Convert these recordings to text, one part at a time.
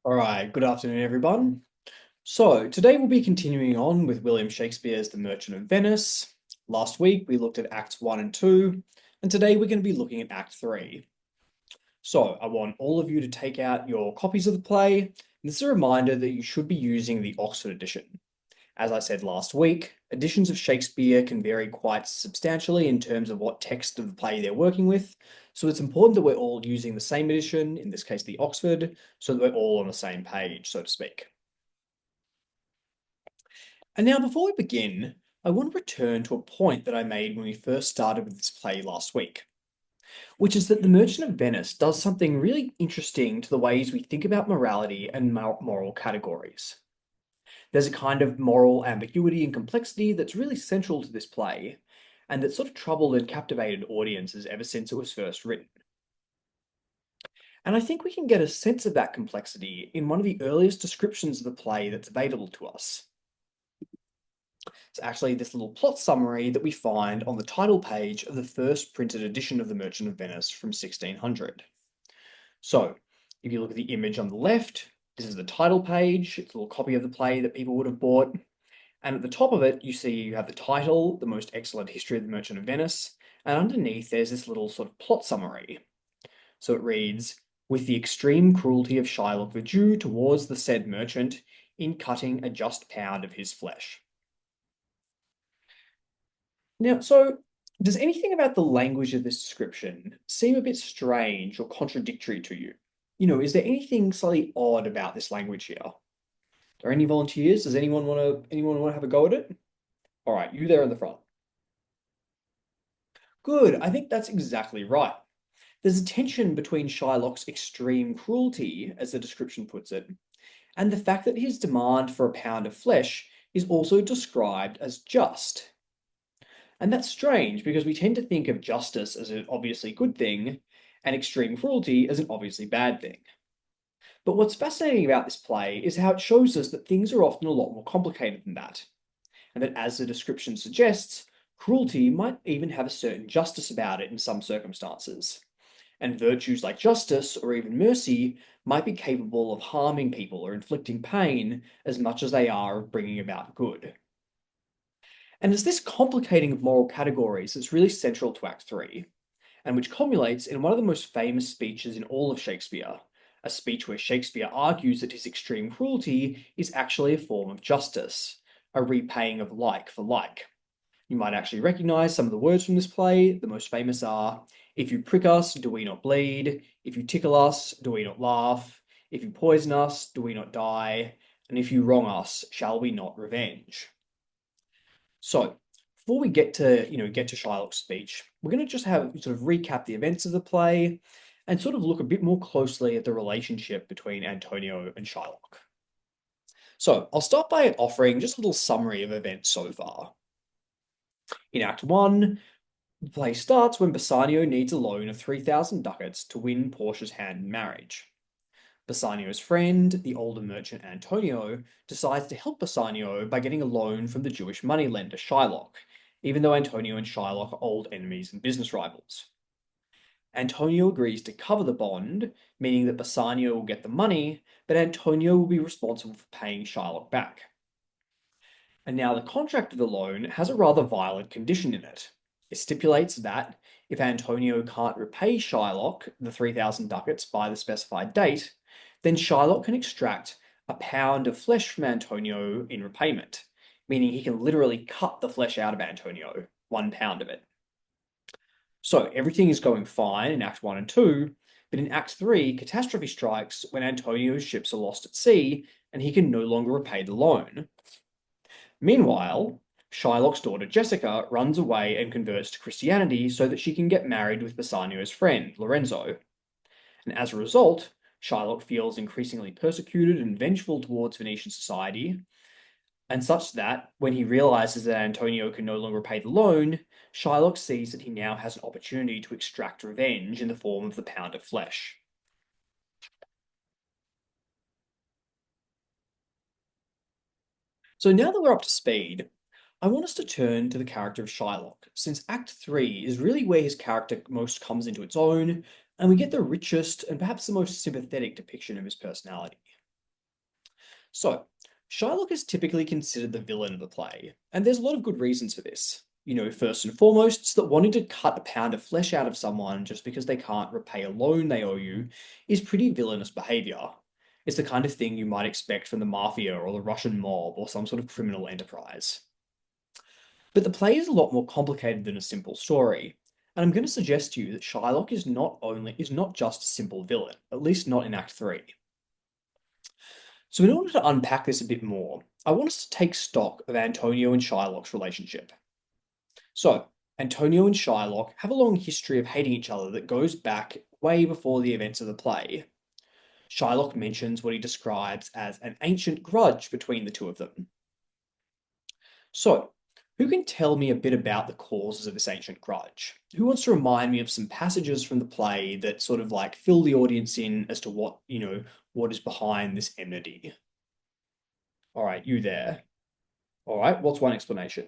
All right, good afternoon, everyone. So, today we'll be continuing on with William Shakespeare's The Merchant of Venice. Last week we looked at Acts 1 and 2, and today we're going to be looking at Act 3. So, I want all of you to take out your copies of the play. And this is a reminder that you should be using the Oxford edition. As I said last week, editions of Shakespeare can vary quite substantially in terms of what text of the play they're working with, so it's important that we're all using the same edition, in this case the Oxford, so that we're all on the same page, so to speak. And now, before we begin, I want to return to a point that I made when we first started with this play last week, which is that The Merchant of Venice does something really interesting to the ways we think about morality and moral categories. There's a kind of moral ambiguity and complexity that's really central to this play, and that sort of troubled and captivated audiences ever since it was first written. And I think we can get a sense of that complexity in one of the earliest descriptions of the play that's available to us. It's actually this little plot summary that we find on the title page of the first printed edition of The Merchant of Venice from 1600. So, if you look at the image on the left, this is the title page. It's a little copy of the play that people would have bought. And at the top of it, you see you have the title, The Most Excellent History of the Merchant of Venice. And underneath, there's this little sort of plot summary. So it reads, with the extreme cruelty of Shylock the Jew towards the said merchant in cutting a just pound of his flesh. Now, so does anything about the language of this description seem a bit strange or contradictory to you? Is there anything slightly odd about this language here? Are there any volunteers? Does anyone want to have a go at it? All right, you there in the front. Good, I think that's exactly right. There's a tension between Shylock's extreme cruelty, as the description puts it, and the fact that his demand for a pound of flesh is also described as just. And that's strange because we tend to think of justice as an obviously good thing and extreme cruelty as an obviously bad thing. But what's fascinating about this play is how it shows us that things are often a lot more complicated than that, and that, as the description suggests, cruelty might even have a certain justice about it in some circumstances. And virtues like justice or even mercy might be capable of harming people or inflicting pain as much as they are of bringing about good. And it's this complicating of moral categories that's really central to Act 3, and which culminates in one of the most famous speeches in all of Shakespeare, a speech where Shakespeare argues that his extreme cruelty is actually a form of justice, a repaying of like for like. You might actually recognize some of the words from this play. The most famous are, if you prick us, do we not bleed? If you tickle us, do we not laugh? If you poison us, do we not die? And if you wrong us, shall we not revenge? So, before we get to Shylock's speech, we're going to just have sort of recap the events of the play and sort of look a bit more closely at the relationship between Antonio and Shylock. So, I'll start by offering just a little summary of events so far. In Act 1, the play starts when Bassanio needs a loan of 3,000 ducats to win Portia's hand in marriage. Bassanio's friend, the older merchant Antonio, decides to help Bassanio by getting a loan from the Jewish moneylender Shylock, even though Antonio and Shylock are old enemies and business rivals. Antonio agrees to cover the bond, meaning that Bassanio will get the money, but Antonio will be responsible for paying Shylock back. And now the contract of the loan has a rather violent condition in it. It stipulates that if Antonio can't repay Shylock the 3,000 ducats by the specified date, then Shylock can extract a pound of flesh from Antonio in repayment, meaning he can literally cut the flesh out of Antonio, 1 pound of it. So everything is going fine in Act 1 and 2, but in Act 3, catastrophe strikes when Antonio's ships are lost at sea and he can no longer repay the loan. Meanwhile, Shylock's daughter Jessica runs away and converts to Christianity so that she can get married with Bassanio's friend, Lorenzo. And as a result, Shylock feels increasingly persecuted and vengeful towards Venetian society, and such that when he realizes that Antonio can no longer pay the loan, Shylock sees that he now has an opportunity to extract revenge in the form of the pound of flesh. So now that we're up to speed, I want us to turn to the character of Shylock, since Act 3 is really where his character most comes into its own, and we get the richest and perhaps the most sympathetic depiction of his personality. So, Shylock is typically considered the villain of the play, and there's a lot of good reasons for this. First and foremost, it's that wanting to cut a pound of flesh out of someone just because they can't repay a loan they owe you is pretty villainous behavior. It's the kind of thing you might expect from the mafia or the Russian mob or some sort of criminal enterprise. But the play is a lot more complicated than a simple story, and I'm going to suggest to you that Shylock is not just a simple villain, at least not in Act 3. So in order to unpack this a bit more, I want us to take stock of Antonio and Shylock's relationship. So, Antonio and Shylock have a long history of hating each other that goes back way before the events of the play. Shylock mentions what he describes as an ancient grudge between the two of them. So, who can tell me a bit about the causes of this ancient grudge? Who wants to remind me of some passages from the play that sort of like fill the audience in as to what is behind this enmity? All right, you there. All right, what's one explanation?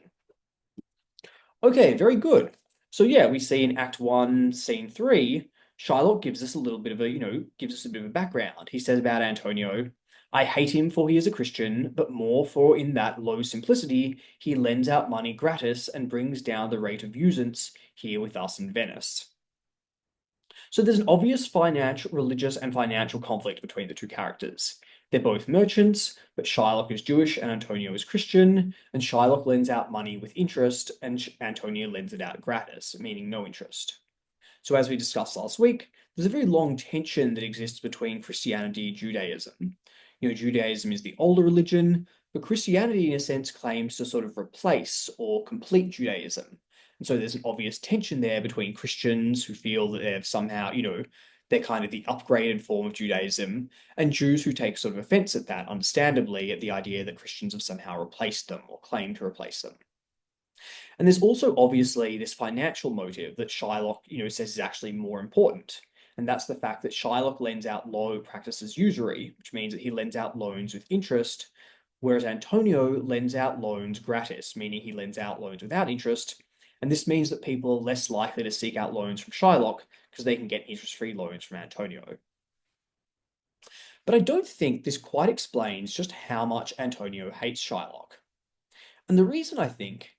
Okay, very good. So yeah, we see in Act 1, Scene 3, Shylock gives us a little bit of gives us a bit of a background. He says about Antonio, I hate him for he is a Christian, but more for in that low simplicity he lends out money gratis and brings down the rate of usance here with us in Venice. So there's an obvious religious and financial conflict between the two characters. They're both merchants, but Shylock is Jewish and Antonio is Christian, and Shylock lends out money with interest, and Antonio lends it out gratis, meaning no interest. So, as we discussed last week, there's a very long tension that exists between Christianity and Judaism. Judaism is the older religion, but Christianity, in a sense, claims to sort of replace or complete Judaism. And so there's an obvious tension there between Christians who feel that they've somehow, they're kind of the upgraded form of Judaism, and Jews who take sort of offense at that, understandably, at the idea that Christians have somehow replaced them or claim to replace them. And there's also obviously this financial motive that Shylock, says is actually more important. And that's the fact that Shylock lends out practices usury, which means that he lends out loans with interest, whereas Antonio lends out loans gratis, meaning he lends out loans without interest. And this means that people are less likely to seek out loans from Shylock because they can get interest-free loans from Antonio. But I don't think this quite explains just how much Antonio hates Shylock. And the reason I think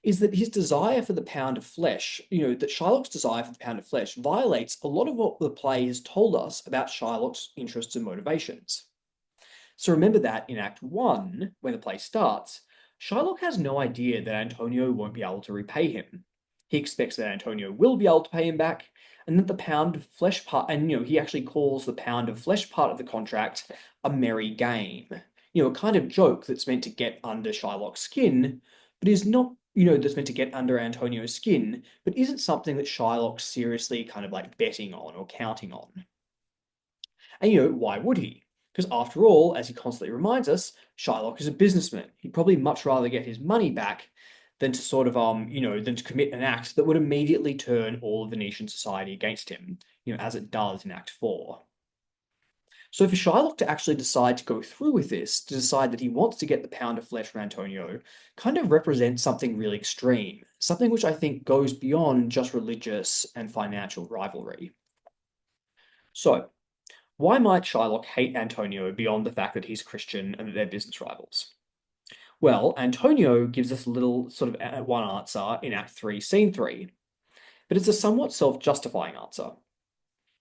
is that his desire for the pound of flesh, that Shylock's desire for the pound of flesh violates a lot of what the play has told us about Shylock's interests and motivations. So remember that in Act 1, when the play starts, Shylock has no idea that Antonio won't be able to repay him. He expects that Antonio will be able to pay him back, and that the pound of flesh part, and he actually calls the pound of flesh part of the contract a merry game. A kind of joke that's meant to get under Shylock's skin, but is not, that's meant to get under Antonio's skin, but isn't something that Shylock's seriously kind of like betting on or counting on. And why would he? Because after all, as he constantly reminds us, Shylock is a businessman. He'd probably much rather get his money back than to sort of, than to commit an act that would immediately turn all of Venetian society against him, as it does in Act 4. So for Shylock to actually decide to go through with this, to decide that he wants to get the pound of flesh from Antonio, kind of represents something really extreme, something which I think goes beyond just religious and financial rivalry. So, why might Shylock hate Antonio beyond the fact that he's Christian and that they're business rivals? Well, Antonio gives us a little sort of one answer in Act 3, Scene 3, but it's a somewhat self-justifying answer.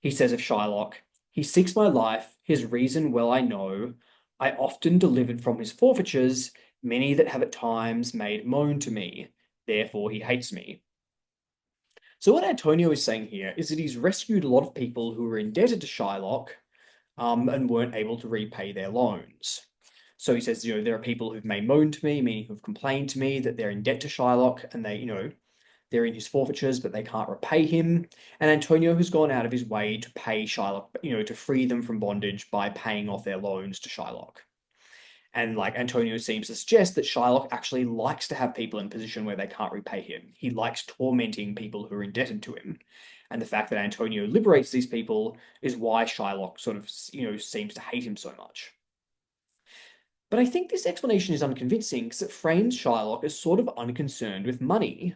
He says of Shylock, he seeks my life, his reason well I know. I often delivered from his forfeitures, many that have at times made moan to me. Therefore he hates me. So what Antonio is saying here is that he's rescued a lot of people who were indebted to Shylock, and weren't able to repay their loans. So he says, there are people who've made moan to me, meaning who've complained to me that they're in debt to Shylock and they're in his forfeitures, but they can't repay him. And Antonio has gone out of his way to pay Shylock, to free them from bondage by paying off their loans to Shylock. And like Antonio seems to suggest that Shylock actually likes to have people in a position where they can't repay him. He likes tormenting people who are indebted to him. And the fact that Antonio liberates these people is why Shylock sort of, seems to hate him so much. But I think this explanation is unconvincing because it frames Shylock as sort of unconcerned with money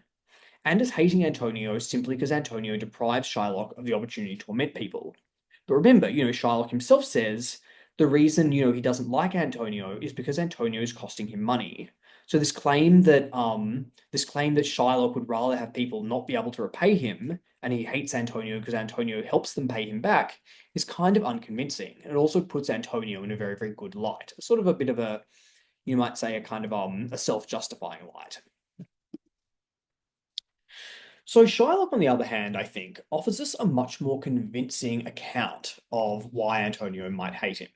and as hating Antonio simply because Antonio deprives Shylock of the opportunity to torment people. But remember, Shylock himself says The reason, he doesn't like Antonio is because Antonio is costing him money. So this claim that Shylock would rather have people not be able to repay him, and he hates Antonio because Antonio helps them pay him back, is kind of unconvincing. And it also puts Antonio in a very, very good light. Sort of a bit of a, you might say, a kind of a self-justifying light. So Shylock, on the other hand, I think, offers us a much more convincing account of why Antonio might hate him.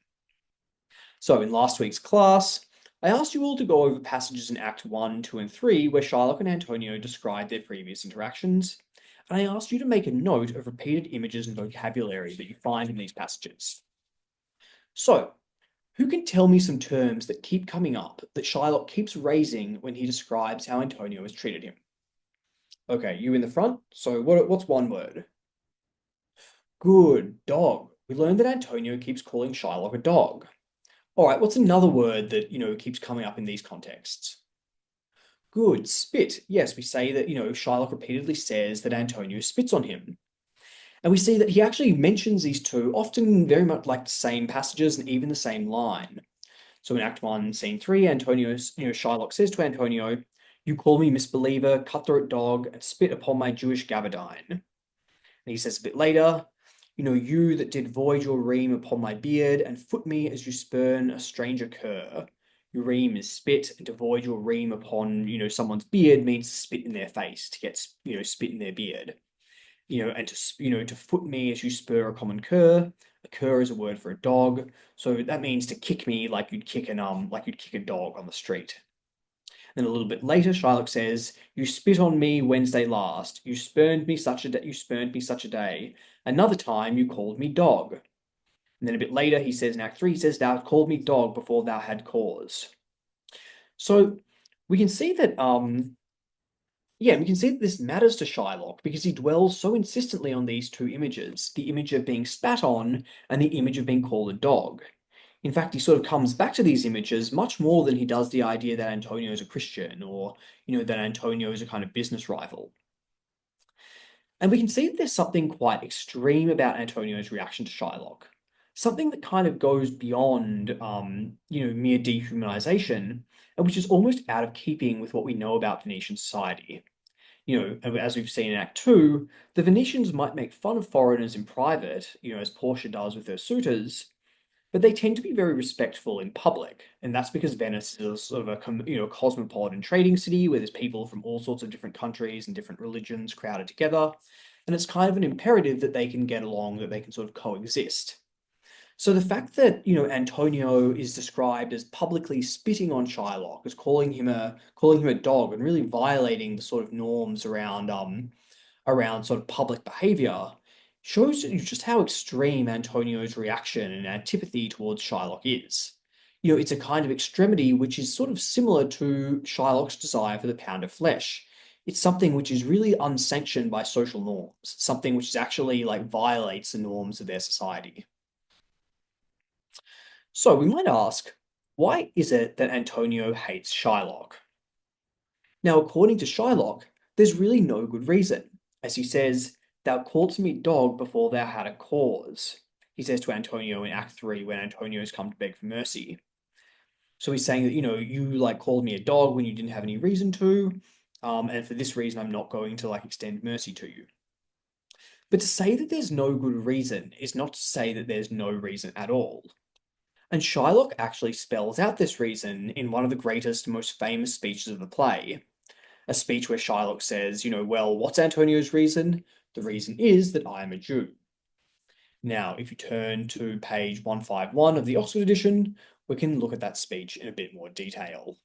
So in last week's class, I asked you all to go over passages in Act 1, 2, and 3 where Shylock and Antonio describe their previous interactions, and I asked you to make a note of repeated images and vocabulary that you find in these passages. So, who can tell me some terms that keep coming up that Shylock keeps raising when he describes how Antonio has treated him? Okay, you in the front. So what's one word? Good, dog. We learned that Antonio keeps calling Shylock a dog. All right, what's another word that, keeps coming up in these contexts? Good, spit. Yes, we say that, Shylock repeatedly says that Antonio spits on him. And we see that he actually mentions these two, often very much like the same passages and even the same line. So in Act 1, Scene 3, Shylock says to Antonio, "You call me misbeliever, cutthroat dog, and spit upon my Jewish gabardine." And he says a bit later, "You that did void your ream upon my beard, and foot me as you spurn a stranger cur." Your ream is spit, and to void your ream upon, someone's beard means spit in their face, to get, spit in their beard. And to foot me as you spur a common cur. A cur is a word for a dog, so that means to kick me like you'd kick a dog on the street. Then a little bit later, Shylock says, "You spit on me Wednesday last. You spurned me such a day. You spurned me such a day. Another time you called me dog." And then a bit later, he says in Act 3, he says, "Thou called me dog before thou had cause." So we can see that we can see that this matters to Shylock because he dwells so insistently on these two images, the image of being spat on and the image of being called a dog. In fact, he sort of comes back to these images much more than he does the idea that Antonio is a Christian or, that Antonio is a kind of business rival. And we can see that there's something quite extreme about Antonio's reaction to Shylock. Something that kind of goes beyond, mere dehumanization, and which is almost out of keeping with what we know about Venetian society. As we've seen in Act 2, the Venetians might make fun of foreigners in private, as Portia does with her suitors, but they tend to be very respectful in public, and that's because Venice is a sort of a cosmopolitan trading city where there's people from all sorts of different countries and different religions crowded together, and it's kind of an imperative that they can get along, that they can sort of coexist. So the fact that, Antonio is described as publicly spitting on Shylock, as calling him a dog, and really violating the sort of norms around sort of public behavior, shows you just how extreme Antonio's reaction and antipathy towards Shylock is. It's a kind of extremity which is sort of similar to Shylock's desire for the pound of flesh. It's something which is really unsanctioned by social norms. It's something which is actually like violates the norms of their society. So we might ask, why is it that Antonio hates Shylock? Now, according to Shylock, there's really no good reason. As he says, "Thou calledst me dog before thou had a cause." He says to Antonio in Act 3 when Antonio has come to beg for mercy. So he's saying that, you like called me a dog when you didn't have any reason to, and for this reason, I'm not going to like extend mercy to you. But to say that there's no good reason is not to say that there's no reason at all. And Shylock actually spells out this reason in one of the greatest, most famous speeches of the play. A speech where Shylock says, "Well, what's Antonio's reason? The reason is that I am a Jew." Now, if you turn to page 151 of the Oxford edition, we can look at that speech in a bit more detail.